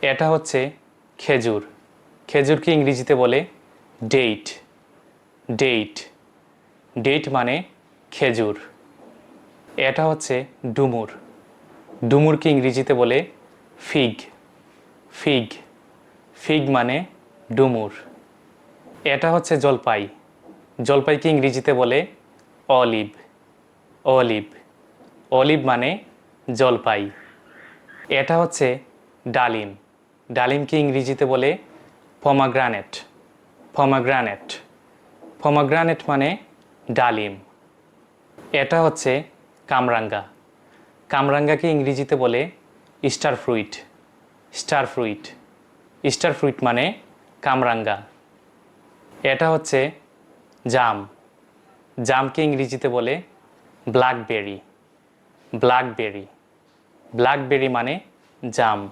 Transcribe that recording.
এটা হচ্ছে খেজুর। খেজুরকে ইংরেজিতে বলে ডেট। ডেট ডেট মানে খেজুর। এটা হচ্ছে ডুমুর। ডুমুরকে ইংরেজিতে বলে ফিগ। ফিগ ফিগ মানে ডুমুর। এটা হচ্ছে জলপাই। জলপাইকে ইংরেজিতে বলে অলিভ। অলিভ অলিভ মানে জলপাই। এটা হচ্ছে ডালিম। ডালিমকে ইংরেজিতে বলে পমাগ্রানেট। পমাগ্রানেট পমাগ্রানেট মানে ডালিম। এটা হচ্ছে কামরাঙ্গা। কামরাঙ্গাকে ইংরেজিতে বলে star fruit. Star fruit star fruit মানে কামরাঙ্গা। এটা হচ্ছে জাম। জামকে ইংরেজিতে বলে ব্ল্যাকবেরি। ব্ল্যাকবেরি ব্ল্যাকবেরি মানে জাম।